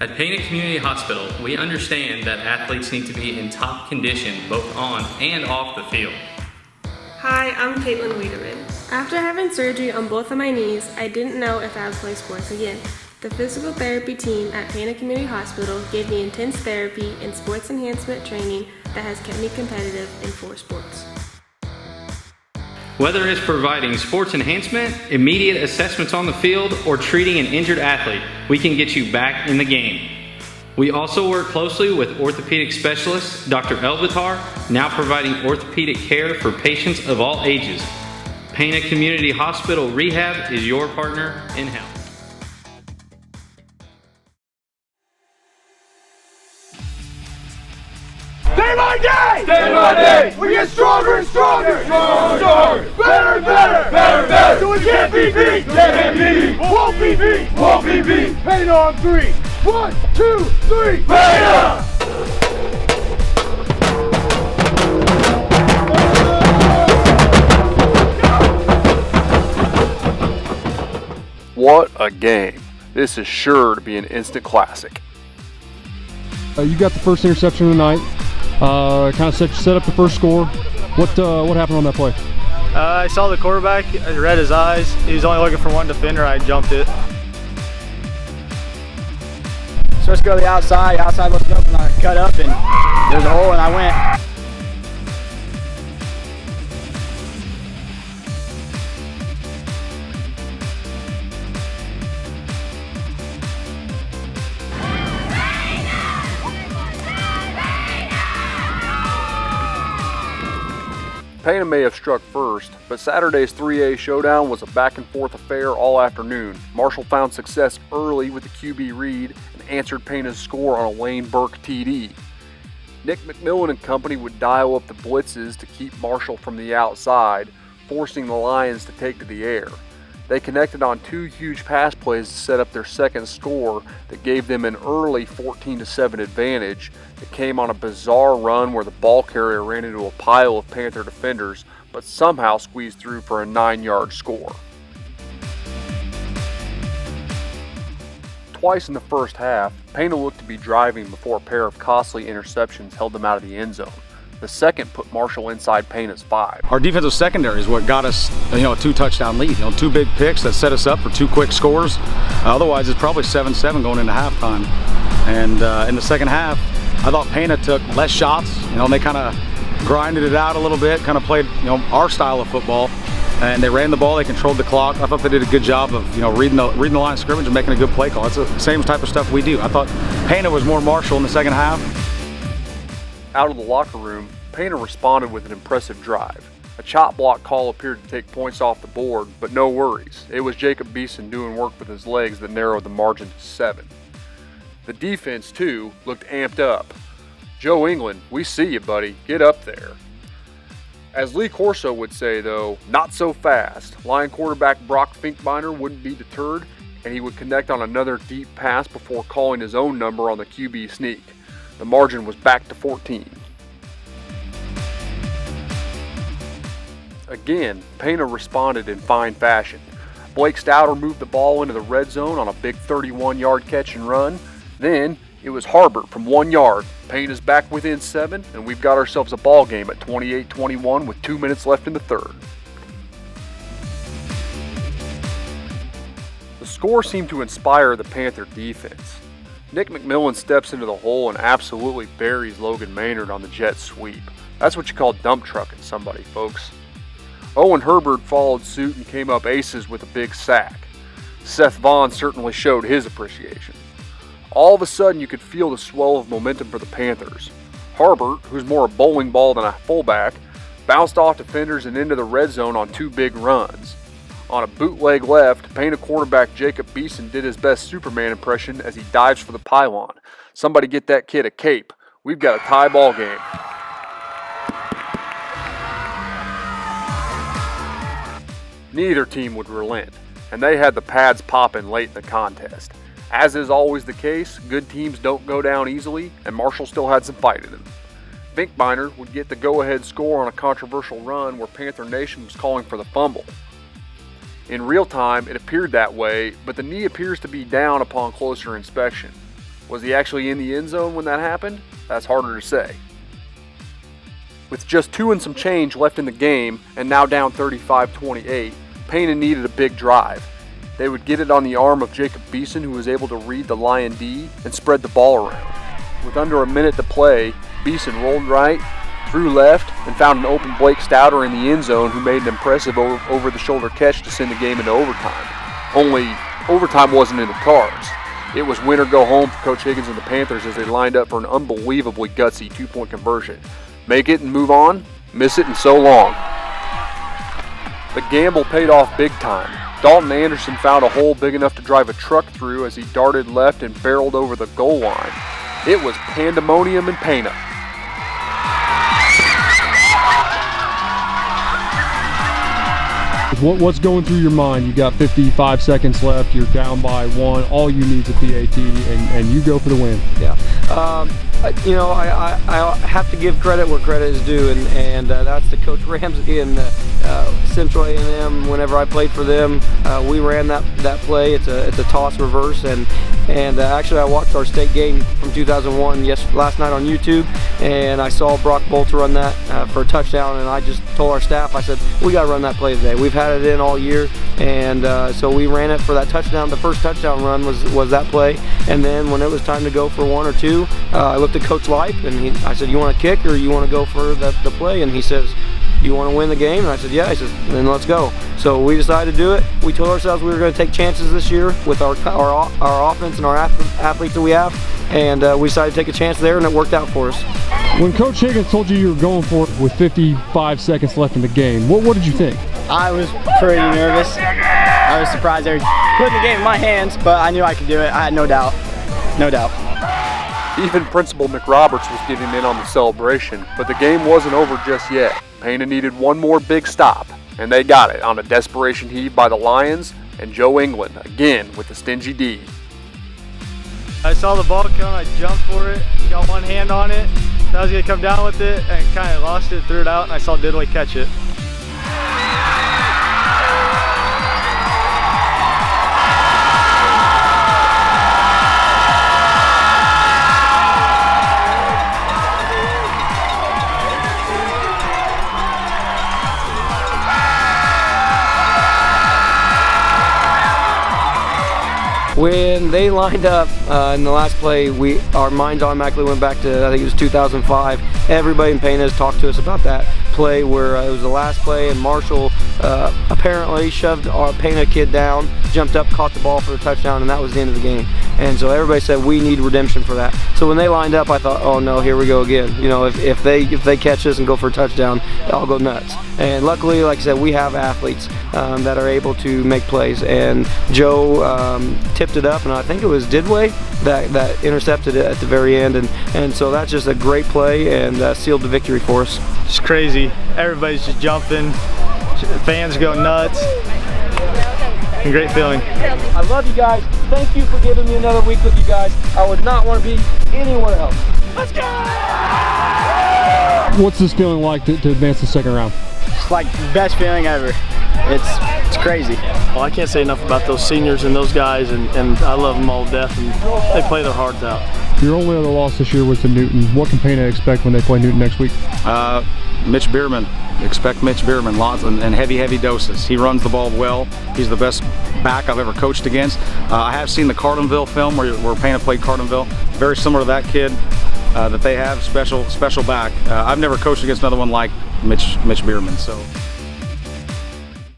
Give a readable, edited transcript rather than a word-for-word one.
At Pana Community Hospital, we understand that athletes need to be in top condition both on and off the field. Hi, I'm Caitlin Wiederman. After having surgery on both of my knees, I didn't know if I would play sports again. The physical therapy team at Pana Community Hospital gave me intense therapy and sports enhancement training that has kept me competitive in 4 sports. Whether it's providing sports enhancement, immediate assessments on the field, or treating an injured athlete, we can get you back in the game. We also work closely with orthopedic specialist Dr. Elvitar, now providing orthopedic care for patients of all ages. Pana Community Hospital Rehab is your partner in health. Day by day! Day by day! We get stronger and stronger! Stronger! Better and better! Better and better! So we can't be beat! Can't be beat! Won't be beat! Won't be beat! Pana on 3! 1, 2, 3! Pana! What a game. This is sure to be an instant classic. You got the first interception of the night. Kind of set up the first score. What happened on that play? I saw the quarterback. I read his eyes. He was only looking for one defender. I jumped it. So let's go to the outside. Outside looks open. I cut up and there's a hole and I went. Pana may have struck first, but Saturday's 3A showdown was a back-and-forth affair all afternoon. Marshall found success early with the QB read and answered Pana's score on a Wayne Burke TD. Nick McMillan and company would dial up the blitzes to keep Marshall from the outside, forcing the Lions to take to the air. They connected on 2 huge pass plays to set up their second score that gave them an early 14-7 advantage that came on a bizarre run where the ball carrier ran into a pile of Panther defenders but somehow squeezed through for a 9-yard score. Twice in the first half, Pana looked to be driving before a pair of costly interceptions held them out of the end zone. The second put Marshall inside Pana's 5. Our defensive secondary is what got us, a 2-touchdown lead. 2 big picks that set us up for 2 quick scores. Otherwise, it's probably 7-7 going into halftime. And in the second half, I thought Pana took less shots. And they kind of grinded it out a little bit, kind of played, our style of football. And they ran the ball, they controlled the clock. I thought they did a good job of, reading the line of scrimmage and making a good play call. It's the same type of stuff we do. I thought Pana was more Marshall in the second half. Out of the locker room, Pana responded with an impressive drive. A chop block call appeared to take points off the board, but no worries. It was Jacob Beeson doing work with his legs that narrowed the margin to 7. The defense, too, looked amped up. Joe England, we see you, buddy. Get up there. As Lee Corso would say, though, not so fast. Lion quarterback Brock Finkbeiner wouldn't be deterred, and he would connect on another deep pass before calling his own number on the QB sneak. The margin was back to 14. Again, Pana responded in fine fashion. Blake Stouter moved the ball into the red zone on a big 31-yard catch and run. Then it was Harbert from 1 yard. Pana's back within 7, and we've got ourselves a ball game at 28-21 with 2 minutes left in the third. The score seemed to inspire the Panther defense. Nick McMillan steps into the hole and absolutely buries Logan Maynard on the jet sweep. That's what you call dump trucking somebody, folks. Owen Herbert followed suit and came up aces with a big sack. Seth Vaughn certainly showed his appreciation. All of a sudden you could feel the swell of momentum for the Panthers. Harbert, who's more a bowling ball than a fullback, bounced off defenders and into the red zone on 2 big runs. On a bootleg left, Pana quarterback Jacob Beeson did his best Superman impression as he dives for the pylon. Somebody get that kid a cape. We've got a tie ball game. Neither team would relent, and they had the pads popping late in the contest. As is always the case, good teams don't go down easily, and Marshall still had some fight in him. Finkbeiner would get the go-ahead score on a controversial run where Panther Nation was calling for the fumble. In real time, it appeared that way, but the knee appears to be down upon closer inspection. Was he actually in the end zone when that happened? That's harder to say. With just 2 and some change left in the game, and now down 35-28, Pana needed a big drive. They would get it on the arm of Jacob Beeson, who was able to read the Lion D and spread the ball around. With under a minute to play, Beeson rolled right, threw left, and found an open Blake Stouter in the end zone, who made an impressive over-the-shoulder catch to send the game into overtime. Only, overtime wasn't in the cards. It was win or go home for Coach Higgins and the Panthers as they lined up for an unbelievably gutsy 2-point conversion. Make it and move on, miss it and so long. The gamble paid off big time. Dalton Anderson found a hole big enough to drive a truck through as he darted left and barreled over the goal line. It was Pandemonium in Pana. What's going through your mind? You got 55 seconds left, you're down by 1, all you need is a PAT, and you go for the win. Yeah. You know, I have to give credit where credit is due, and that's to Coach Ramsey and Central A&M. Whenever I played for them, we ran that play. It's a toss reverse, and actually I watched our state game from 2001 last night on YouTube, and I saw Brock Bolter run that for a touchdown, and I just told our staff, I said, we got to run that play today. We've had it in all year, and so we ran it for that touchdown. The first touchdown run was that play, and then when it was time to go for 1 or 2, I looked at Coach Lipe, and I said, you want to kick or you want to go for the play? And he says, you want to win the game? And I said, yeah. He says, then let's go. So we decided to do it. We told ourselves we were going to take chances this year with our offense and our athletes that we have, and we decided to take a chance there, and it worked out for us. When Coach Higgins told you were going for it with 55 seconds left in the game, what did you think? I was pretty nervous. I was surprised they were putting the game in my hands, but I knew I could do it. I had no doubt. No doubt. Even Principal McRoberts was getting in on the celebration, but the game wasn't over just yet. Pana needed one more big stop, and they got it on a desperation heave by the Lions and Joe England, again with the stingy D. I saw the ball come, I jumped for it, got one hand on it, I was going to come down with it, and kind of lost it, threw it out, and I saw Diddley catch it. When they lined up in the last play, our minds automatically went back to, I think it was 2005. Everybody in Pana has talked to us about that play where it was the last play, and Marshall apparently shoved our Pana kid down, jumped up, caught the ball for the touchdown, and that was the end of the game. And so everybody said we need redemption for that. So when they lined up, I thought, oh no, here we go again. You know, if they catch this and go for a touchdown, I'll go nuts. And luckily, like I said, we have athletes that are able to make plays. And Joe tipped it up, and I think it was Didway that intercepted it at the very end. And so that's just a great play and sealed the victory for us. It's crazy. Everybody's just jumping. Fans go nuts. A great feeling. I love you guys. Thank you for giving me another week with you guys. I would not want to be anywhere else. Let's go! What's this feeling like to advance the second round? It's like the best feeling ever. It's crazy. Well, I can't say enough about those seniors and those guys, and I love them all to death, and they play their hearts out. Your only other loss this year was to Newton. What can Pana expect when they play Newton next week? Mitch Bierman. Expect Mitch Bierman, lots and heavy doses. He runs the ball well. He's the best back I've ever coached against. I have seen the Carlinville film where Pana played Carlinville. Very similar to that kid that they have, special back. I've never coached against another one like Mitch Bierman. So.